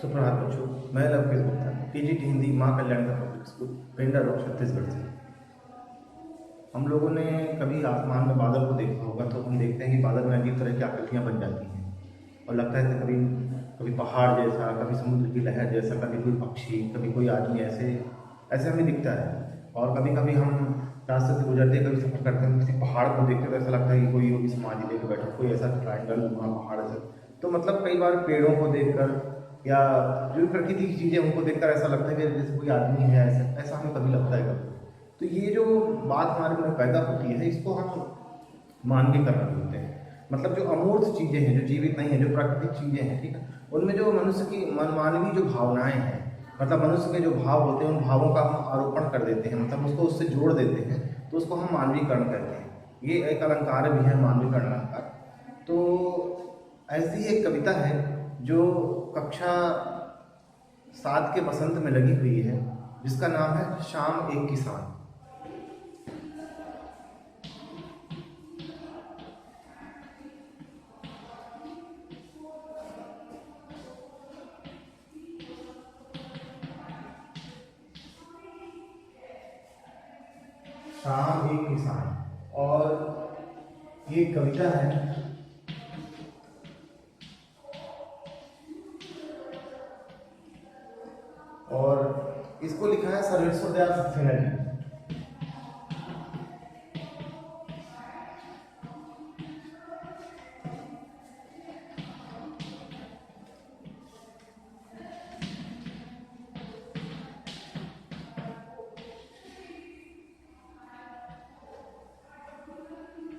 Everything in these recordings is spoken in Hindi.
सुप्रभात बच्चों, मैं लवकेश गुप्ता टीजीटी हिंदी माँ कल्याण का पब्लिक स्कूल पेंडा रोड छत्तीसगढ़ से। हम लोगों ने कभी आसमान में बादल को देखा होगा तो हम देखते हैं कि बादल में अजीब तरह की आकृतियाँ बन जाती हैं और लगता है कि कभी कभी पहाड़ जैसा, कभी समुद्र की लहर जैसा, कभी कोई पक्षी, कभी कोई आदमी, ऐसे ऐसे हमें दिखता है। और कभी कभी हम रास्ते से गुजरते, कभी सफर करते हैं, किसी पहाड़ को देखते तो ऐसा लगता है कि कोई योगी समाधि लेकर बैठा, कोई ऐसा ट्राइंगल वहाँ पहाड़ ऐसा। तो मतलब कई बार पेड़ों को देखकर या जो प्रकृति की चीज़ें उनको देखकर ऐसा लगता है कि जैसे कोई आदमी है, ऐसा ऐसा हमें कभी लगता है कभी। तो ये जो बात हमारे में पैदा होती है इसको हम मानवीकरण बोलते हैं। मतलब जो अमूर्त चीज़ें हैं, जो जीवित नहीं है, जो प्राकृतिक चीज़ें हैं, ठीक है, उनमें जो मनुष्य की मानवीय जो भावनाएं हैं, मतलब मनुष्य के जो भाव होते हैं, उन भावों का हम आरोपण कर देते हैं, मतलब उसको उससे जोड़ देते हैं, तो उसको हम मानवीकरण कहते हैं। ये एक अलंकार भी है, मानवीकरण अलंकार। तो ऐसी एक कविता है जो कक्षा 7 के बसंत में लगी हुई है, जिसका नाम है शाम एक किसान। शाम एक किसान, और ये कविता है और इसको लिखा है सर्वेश्वर दयाल सक्सेना जी।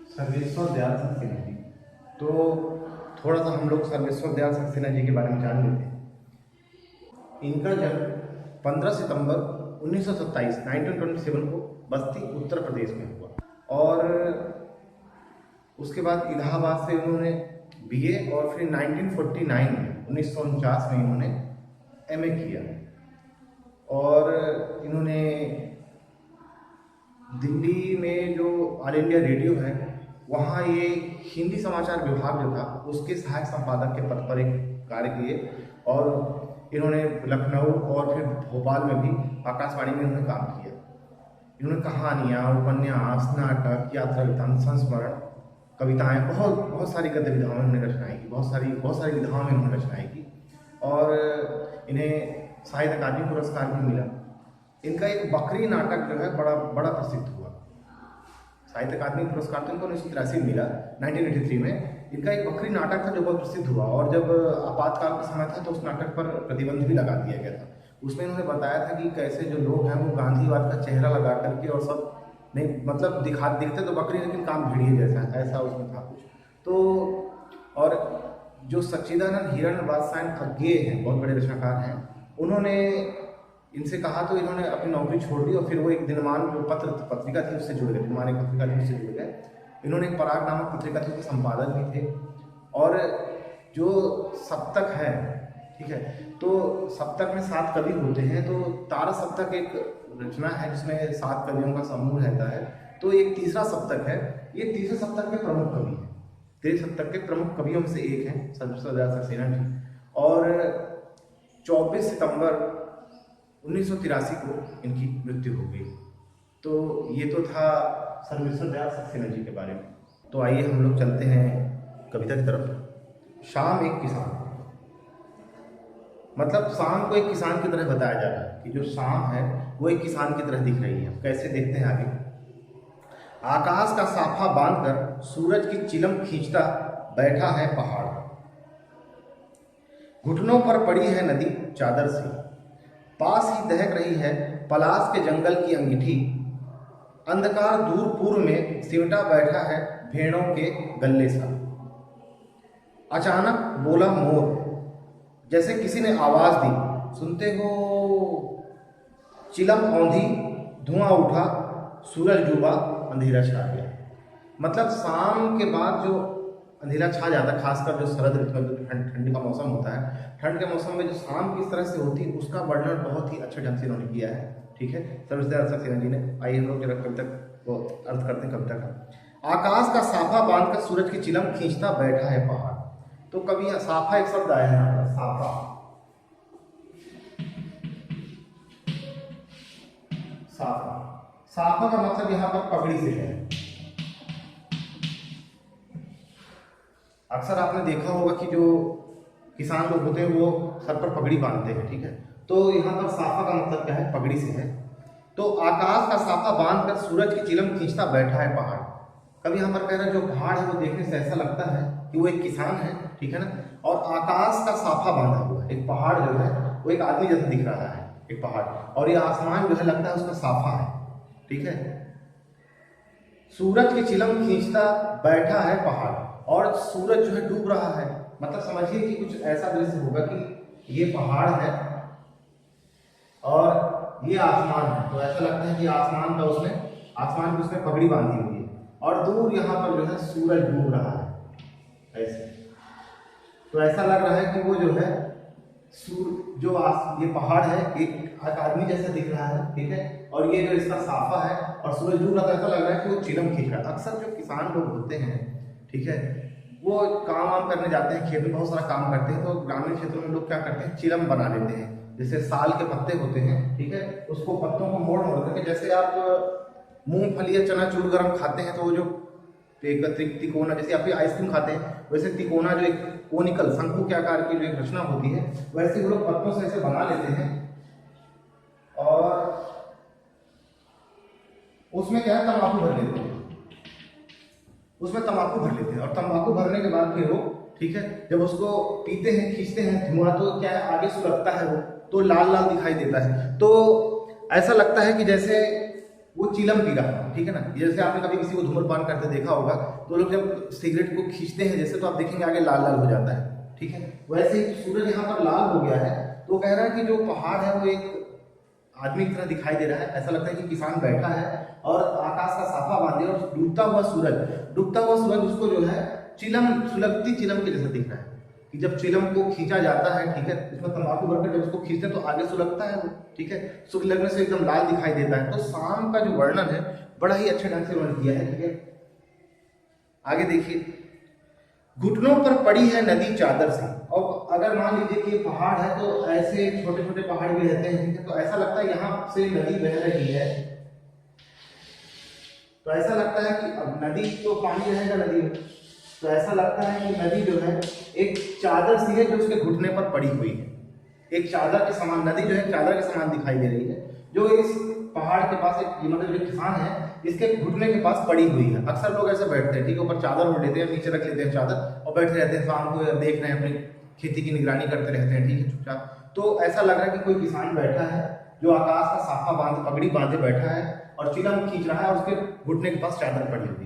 सर्वेश्वर दयाल सक्सेना जी। तो थोड़ा सा हम लोग सर्वेश्वर दयाल सक्सेना जी के बारे में जान लेते हैं। इनका जन्म 15 सितंबर 1927 1927 को बस्ती उत्तर प्रदेश में हुआ और उसके बाद इलाहाबाद से उन्होंने बीए और फिर 1949 में 1949 में इन्होंने एमए किया और इन्होंने दिल्ली में जो ऑल इंडिया रेडियो है वहाँ ये हिंदी समाचार विभाग जो था उसके सहायक संपादक के पद पर एक कार्य किए और इन्होंने लखनऊ और फिर भोपाल में भी आकाशवाणी में इन्होंने काम किया। इन्होंने कहानियाँ, उपन्यास, नाटक, यात्रा वृत्तांत, संस्मरण, कविताएं, बहुत बहुत सारी गद्य विधाओं में इन्होंने रचनाएं की, बहुत सारी विधाओं में इन्होंने रचनाएं की और इन्हें साहित्य अकादमी पुरस्कार भी मिला। इनका एक बकरी नाटक जो है बड़ा बड़ा प्रसिद्ध हुआ। साहित्य अकादमी पुरस्कार तो इनको 1983 मिला, 1983 में। इनका एक बकरी नाटक था जो बहुत प्रसिद्ध हुआ और जब आपातकाल का समय था तो उस नाटक पर प्रतिबंध भी लगा दिया गया था। उसमें इन्होंने बताया था कि कैसे जो लोग हैं वो गांधीवाद का चेहरा लगा करके और सब नहीं, मतलब दिखते तो बकरी लेकिन काम भेड़िए जैसा, ऐसा उसमें था कुछ। तो और जो सच्चिदानंद हिरण वात्स्यायन अज्ञेय हैं, बहुत बड़े रचनाकार हैं, उन्होंने इनसे कहा तो इन्होंने अपनी नौकरी छोड़ दी और फिर वो एक दिनमान जो पत्रिका थी उससे जुड़ गए, दिनमान एक पत्रिका थी उससे जुड़ गए। इन्होंने एक पराग नामक पत्रिका थी, उसके संपादक भी थे। और जो सप्तक है, ठीक है, तो सप्तक में 7 कवि होते हैं, तो तारा सप्तक एक रचना है जिसमें 7 कवियों का समूह रहता है। तो एक तीसरा सप्तक है, ये तीसरे सप्तक के प्रमुख कवि हैं, तीसरे सप्तक के प्रमुख कवियों में से एक हैं सर्वेश्वर दयाल सक्सेना जी। और 24 सितंबर 1983 को इनकी मृत्यु हो गई। तो ये तो था सर्वेश्वर दयाल सक्सेना जी के बारे में। तो आइए हम लोग चलते हैं कविता की तरफ। शाम एक किसान, मतलब शाम को एक किसान की तरह बताया जा रहा है कि जो शाम है वो एक किसान की तरह दिख रही है। कैसे देखते हैं आगे। आकाश का साफा बांधकर सूरज की चिलम खींचता बैठा है पहाड़, घुटनों पर पड़ी है नदी चादर से, पास ही दहक रही है पलास के जंगल की अंगीठी, अंधकार दूर पूर्व में सिमटा बैठा है भेड़ों के गल्ले सा। अचानक बोला मोर, जैसे किसी ने आवाज दी, सुनते हो। चिलम औंधी, धुआं उठा, सूरज डूबा, अंधेरा छा गया। मतलब शाम के बाद जो अंधेरा छा जाता है, खासकर जो शरद ऋतु में जो ठंड का मौसम होता है, ठंड के मौसम में जो शाम किस तरह से होती है उसका वर्णन बहुत ही अच्छे ढंग से उन्होंने किया है। ठीक है, सर्वेश्वर दयाल सक्सेना जी ने। आइए हम लोग जरा कविता को अर्थ करते हैं कविता का। आकाश का साफा बांधकर सूरज की चिलम खींचता बैठा है पहाड़। तो कभी साफा एक शब्द आया है यहाँ पर, साफा, साफा। साफा का मतलब यहाँ पर पगड़ी से है। अक्सर आपने देखा होगा कि जो किसान लोग होते हैं वो सर पर पगड़ी बांधते हैं, ठीक है। तो यहाँ पर साफा का मतलब क्या है, पगड़ी से है। तो आकाश का साफा बांधकर सूरज की चिलम खींचता बैठा है पहाड़। कभी यहाँ पर कह रहा है जो पहाड़ है वो देखने से ऐसा लगता है कि वो एक किसान है, ठीक है ना। और आकाश का साफा बांधा हुआ है, एक पहाड़ जो है वो एक आदमी जैसा दिख रहा है, एक पहाड़। और ये आसमान जो है लगता है उसका साफा है, ठीक है। सूरज की चिलम खींचता बैठा है पहाड़, और सूरज जो है डूब रहा है। मतलब समझिए कि कुछ ऐसा दृश्य होगा कि ये पहाड़ है और ये आसमान है, तो ऐसा लगता है कि आसमान पे उसने पगड़ी बांधी हुई है, और दूर यहाँ पर जो है सूरज डूब रहा है ऐसे। तो ऐसा लग रहा है कि वो जो है ये पहाड़ है एक आदमी जैसा दिख रहा है, ठीक है। और ये जो इसका साफा है और सूरज डूब रहा है, ऐसा लग रहा है कि वो चिलम खींच रहा है। अक्सर जो किसान लोग होते हैं, ठीक है, वो काम वाम करने जाते हैं, खेत में बहुत सारा काम करते हैं, तो ग्रामीण क्षेत्रों में लोग क्या करते हैं, चिलम बना लेते हैं। जैसे साल के पत्ते होते हैं, ठीक है, उसको पत्तों को मोड़ मोड़ करके, जैसे आप मूंगफली या चनाचूर गरम खाते हैं तो वो जो तिकोना, जैसे आप आइसक्रीम खाते हैं वैसे तिकोना जो एक कोनिकल शंकु के आकार की जो एक रचना होती है, वैसे वो लोग पत्तों से ऐसे बना लेते हैं। और उसमें क्या है, तंबाकू भर लेते हैं, उसमें तंबाकू भर लेते हैं। और तंबाकू भरने के बाद फिर वो, ठीक है, जब उसको पीते हैं, खींचते हैं धुआं, तो क्या है, आगे सुलगता है वो, तो लाल लाल दिखाई देता है। तो ऐसा लगता है कि जैसे वो चिलम पी रहा है, ठीक है ना। जैसे आपने कभी किसी को धूम्रपान करते देखा होगा, तो लोग जब सिगरेट को खींचते हैं जैसे, तो आप देखेंगे आगे लाल लाल हो जाता है, ठीक है। वैसे ही सूरज यहाँ पर लाल हो गया है, तो कह रहा है कि जो पहाड़ है वो एक आदमी की तरह दिखाई दे रहा है। ऐसा लगता है कि किसान बैठा है और आकाश का साफा बांधे, और डूबता हुआ सूरज उसको जो है सुलगती चिलम के जैसा दिख रहा है। कि जब चिलम को खींचा जाता है, ठीक है, इसमें तंबाकू भरकर जब उसको खींचते हैं तो आगे सुलगता है वो, ठीक है, सुलगने से एकदम लाल दिखाई देता है। तो शाम का जो वर्णन है बड़ा ही अच्छे ढंग से वर्णन किया है, ठीक है। आगे देखिए, घुटनों पर पड़ी है नदी चादर से। और अगर मान लीजिए कि ये पहाड़ है तो ऐसे छोटे छोटे पहाड़ भी रहते हैं, ठीक है, तो ऐसा लगता है यहाँ से नदी बह रही है। तो ऐसा लगता है कि अब नदी तो पानी रहेगा नदी में, तो ऐसा लगता है कि नदी जो है एक चादर सी है जो उसके घुटने पर पड़ी हुई है। एक चादर के समान नदी जो है चादर के समान दिखाई दे रही है, जो इस पहाड़ के पास एक मतलब जो किसान है इसके घुटने के पास पड़ी हुई है। अक्सर लोग ऐसे बैठते हैं, ठीक है, ऊपर चादर ओढ़ लेते हैं, नीचे रख लेते हैं चादर और बैठे रहते हैं, शाम को देख रहे हैं, अपनी खेती की निगरानी करते रहते हैं, ठीक है, चुपचाप। तो ऐसा लग रहा है कि कोई किसान बैठा है जो आकाश का साफा पगड़ी बांधे बैठा है और चिलम खींच रहा है, और उसके घुटने के पास चादर पड़ी हुई है।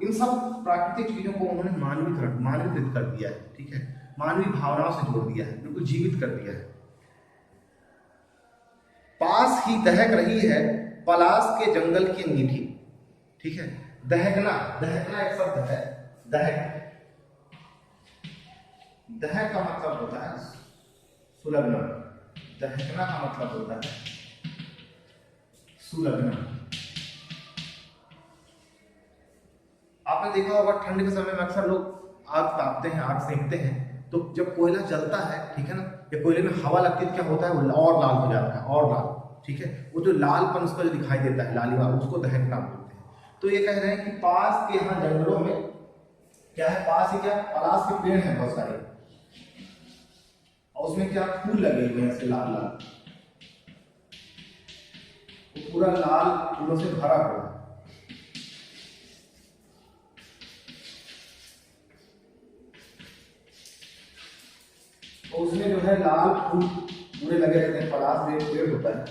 इन सब प्राकृतिक चीजों को उन्होंने मानवीकृत कर दिया है, ठीक है, मानवीय भावनाओं से जोड़ दिया है, बिल्कुल जीवित कर दिया है। पास ही दहक रही है पलाश के जंगल की अंगीठी, ठीक है। दहकना एक शब्द है, दहक का मतलब होता है सुलगना, दहकना का मतलब होता है सुलगना। आपने देखा होगा ठंड के समय में अक्सर लोग आग तापते हैं, आग सेकते हैं, तो जब कोयला जलता है, ठीक है ना, या कोयले में हवा लगती है, क्या होता है, वो और लाल हो जाता है, और लाल, ठीक है। वो जो लालपन उसका जो दिखाई देता है, लालीवाल, उसको दहकना बोलते हैं। तो ये कह रहे हैं कि पास के यहाँ जंगलों में क्या है, पास ही क्या, पलाश के पेड़ हैं बहुत सारे, और उसमें क्या फूल लगे हुए हैं ऐसे लाल लाल, वो पूरा लाल फूलों से भरा हुआ है। तो उसमें जो है लाल फूल पूरे लगे रहते हैं, पलाश में पेड़ होता है।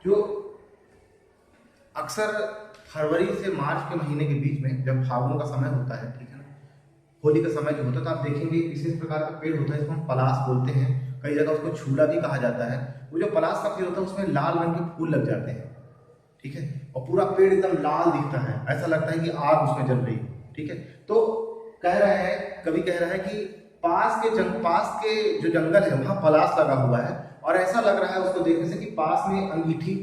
जो अक्सर फरवरी से मार्च के महीने के बीच में जब फागुन का समय होता है, ठीक है ना, होली का समय जो होता है, तो आप देखेंगे विशेष प्रकार का पेड़ होता है, इसको हम पलाश बोलते हैं, कई जगह उसको छूला भी कहा जाता है। वो जो पलाश का पेड़ होता है उसमें लाल रंग के फूल लग जाते हैं, ठीक है, और पूरा पेड़ एकदम लाल दिखता है, ऐसा लगता है कि आग उसमें जल रही है, ठीक है। तो कह रहे हैं, कवि कह रहा है कि पास के जो जंगल है वहां पलाश लगा हुआ है, और ऐसा लग रहा है उसको देखने से कि पास में अंगीठी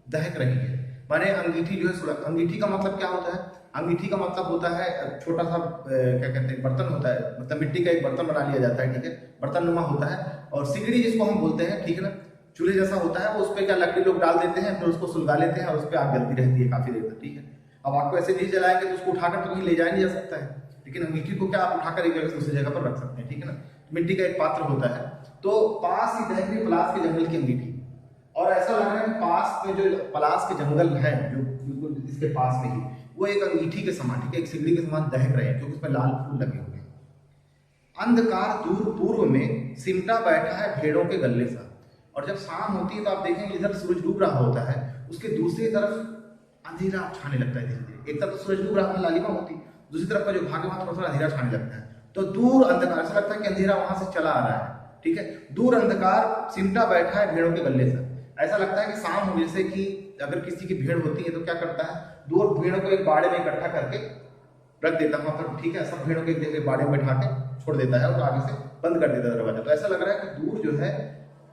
दहक रही है। माने अंगीठी जो है, अंगीठी का मतलब क्या होता है? अंगीठी का मतलब होता है छोटा सा क्या कहते हैं, बर्तन होता है, मतलब मिट्टी का एक बर्तन बना लिया जाता है, ठीक है, बर्तन नुमा होता है। और सिगड़ी जिसको हम बोलते हैं, ठीक है ना, चूल्हे जैसा होता है, वो उस पर क्या लकड़ी लोग डाल देते हैं, फिर उसको सुलगा लेते हैं और उस पर आग जलती रहती है काफी देर तक, ठीक है। अब आपको ऐसे नहीं जलाएंगे तो उसको उठाकर तो कहीं ले जाया नहीं जा सकता है, लेकिन अंगीठी को क्या आप उठाकर एक जगह से दूसरी जगह पर रख सकते हैं, ठीक है ना। मिट्टी का एक पात्र होता है, तो पास ही दहकनी पलास के जंगल की अंगीठी, और ऐसा लग रहा है पास में जो पलास के जंगल है जो बिल्कुल इसके पास में ही, वो एक अंगीठी के समान, ठीक है, एक सिगड़ी के समान दहक रहे हैं, क्योंकि उसमें लाल फूल लगे हुए हैं। अंधकार दूर पूर्व में सिमटा बैठा है भेड़ों के गल्ले सा। और जब शाम होती है तो आप देखेंगे इधर सूरज डूब रहा होता है, उसके दूसरी तरफ अंधेरा छाने लगता है धीरे धीरे। एक तरफ तो सूरज डूब रहा है, लालिमा होती, दूसरी तरफ का जो भाग है वहां थोड़ा थोड़ा अंधेरा छाने लगता है, तो दूर अंधकार, ऐसा लगता है कि अंधेरा वहां से चला आ रहा है, ठीक है। दूर अंधकार सिमटा बैठा है भेड़ों के गल्ले से, ऐसा लगता है कि शाम हो, जैसे कि अगर किसी की भेड़ होती है तो क्या करता है, दूर भेड़ों को एक बाड़े में इकट्ठा करके रख देता है वहां पर, ठीक है, सब भेड़ों को एक जगह बाड़े में बैठा के छोड़ देता है और आगे से बंद कर देता है दरवाजा। तो ऐसा लग रहा है कि दूर जो है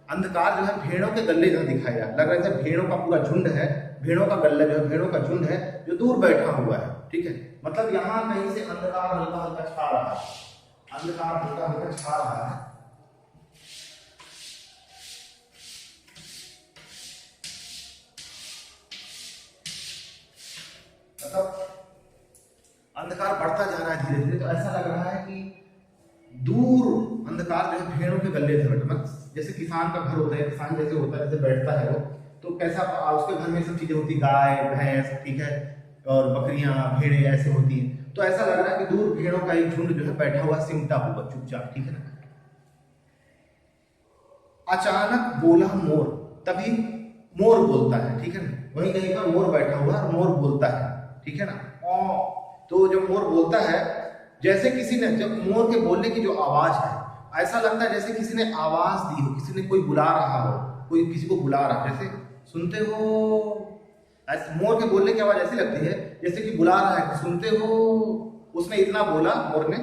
अंधकार जो है भेड़ों के गले जहां दिखाया जा, लग रहा है भेड़ों का पूरा झुंड है, भेड़ों का गल्ला जो है, भेड़ों का झुंड है जो दूर बैठा हुआ है, ठीक है। मतलब यहाँ कहीं से अंधकार हल्का हल्का छा रहा है, अंधकार हल्का हल्का छा रहा है। मतलब अंधकार बढ़ता जा रहा है धीरे धीरे, तो ऐसा लग रहा है कि दूर अंधकार जो है भेड़ों के गले से बैठा, मतलब जैसे किसान का घर होता है, किसान जैसे होता है, जैसे बैठता है वो, तो कैसा उसके घर में सब चीजें होती, गाय भैंस, ठीक है, और बकरियां भेड़े ऐसे होती हैं, तो ऐसा लग रहा है कि दूर भेड़ों का एक झुंड जो है बैठा हुआ सिमटा हुआ चुपचाप, ठीक है ना। अचानक बोला मोर, तभी मोर बोलता है, ठीक है ना, वहीं कहीं पर मोर बैठा हुआ है और मोर बोलता है, ठीक है ना। तो जब मोर बोलता है, जैसे किसी ने, जब मोर के बोलने की जो आवाज है, ऐसा लगता है जैसे किसी ने आवाज दी हो, किसी ने कोई बुला रहा हो, कोई किसी को बुला रहा है, जैसे सुनते हो, ऐसे मोर के बोलने की आवाज ऐसी लगती है जैसे कि बुला रहा है, सुनते हो। उसने इतना बोला मोर ने,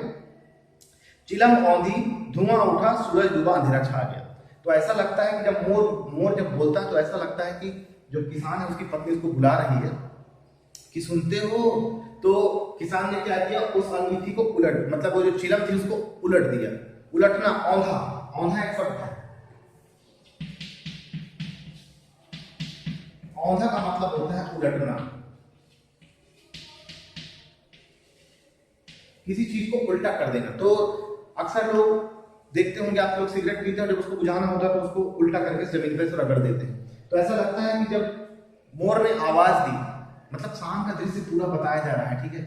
चिलम औंधी, धुआं उठा, सूरज डूबा, अंधेरा छा गया। तो ऐसा लगता है कि जब मोर जब बोलता है तो ऐसा लगता है कि जो किसान है उसकी पत्नी उसको बुला रही है कि सुनते हो। तो किसान ने क्या किया, उस अंगीठी को उलट, मतलब वो जो चिलम थी उसको उलट दिया। उलटना, औंधा, औंधा एक शब्द है, औंधा का मतलब होता है उलटना, किसी चीज को उल्टा कर देना। तो अक्सर लोग देखते होंगे, आप लोग सिगरेट पीते हैं, जब उसको बुझाना होता है तो उसको उल्टा करके जमीन पे से रगड़ देते हैं। तो ऐसा लगता है कि जब मोर ने आवाज दी, मतलब शाम का दृश्य पूरा बताया जा रहा है, ठीक है,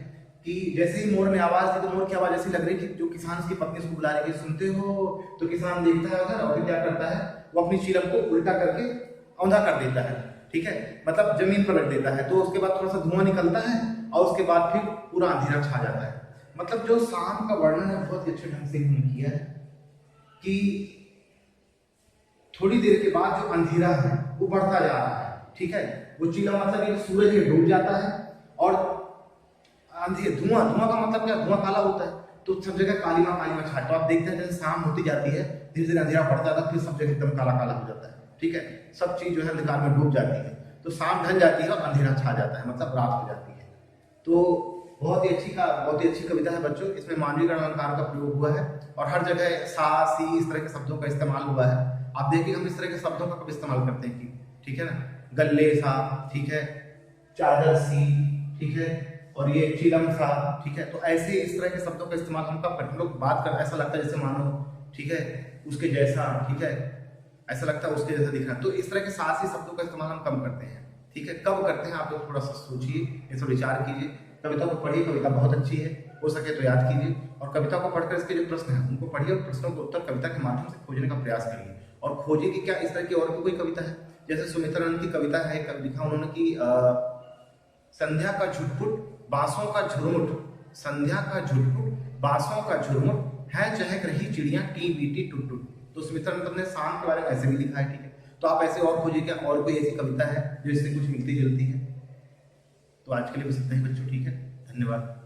कि जैसे ही मोर ने आवाज दी तो मोर की आवाज ऐसी लग रही कि जो किसान उसकी पत्नी उसको बुला रही है, सुनते हो। तो किसान देखता है उधर और फिर क्या करता है, वो अपनी चिलम को उल्टा करके औंधा कर देता है, ठीक है, मतलब जमीन पर रख देता है। तो उसके बाद थोड़ा सा धुआं निकलता है और उसके बाद फिर पूरा अंधेरा छा जाता है। मतलब जो शाम का वर्णन है बहुत ही अच्छे ढंग से इन्होंने किया है कि थोड़ी देर के बाद जो अंधेरा है वो बढ़ता जा रहा है, ठीक है, वो चिलम मतलब ये सूरज में डूब जाता है और धुआं, धुआं का मतलब क्या, धुआं काला होता है, तो सब जगह कालीमा कालीमा छाया। तो आप देखते हैं जैसे शाम होती जाती है, धीरे धीरे अंधेरा बढ़ जाता है, फिर सब जगह एकदम काला काला हो जाता है, ठीक है, सब चीज जो है अंधकार में डूब जाती है। तो शाम ढल जाती है और अंधेरा छा जाता है, मतलब रात हो जाती है। तो बहुत ही अच्छी कविता है बच्चों। इसमें मानवीकरण अलंकार का प्रयोग हुआ है और हर जगह सा, सी, इस तरह के शब्दों का इस्तेमाल हुआ है। आप देखिए हम इस तरह के शब्दों का कब इस्तेमाल करते हैं कि, ठीक है ना, गल्ले सा, ठीक है, चादर सी, ठीक है, और ये चिलम सा, ठीक है। तो ऐसे इस तरह के शब्दों का इस्तेमाल हम कब करते हैं, लोग बात कर, ऐसा लगता है जैसे मानो, ठीक है, उसके जैसा, ठीक है, ऐसा लगता है उसके जैसा दिख रहा है। तो इस तरह के सासी शब्दों का इस्तेमाल हम कम करते हैं, ठीक है। कब करते हैं आप लोग थोड़ा सा सोचिए, इस पर विचार कीजिए। कविता को पढ़िए, कविता बहुत अच्छी है, हो सके तो याद कीजिए, और कविता को पढ़कर इसके जो प्रश्न हैं उनको पढ़िए और प्रश्नों के उत्तर कविता के माध्यम से खोजने का प्रयास करिए। और खोजिए कि क्या इस तरह की और भी कोई कविता है। जैसे सुमित्रा नंद की कविता है, लिखा उन्होंने कि संध्या का झुटपुट बांसों का झुरमुट, संध्या का झुटपुट बांसों का झुरमुट, है चहक रही चिड़िया टी बीटी टुट टुट। तो सुमित्रा नंद ने शाम के बारे में ऐसे भी लिखा है, ठीक है। तो आप ऐसे और खोजिए क्या और कोई ऐसी कविता है जो इससे कुछ मिलती जुलती है। तो आज के लिए बस इतना ही बच्चों, ठीक है, धन्यवाद।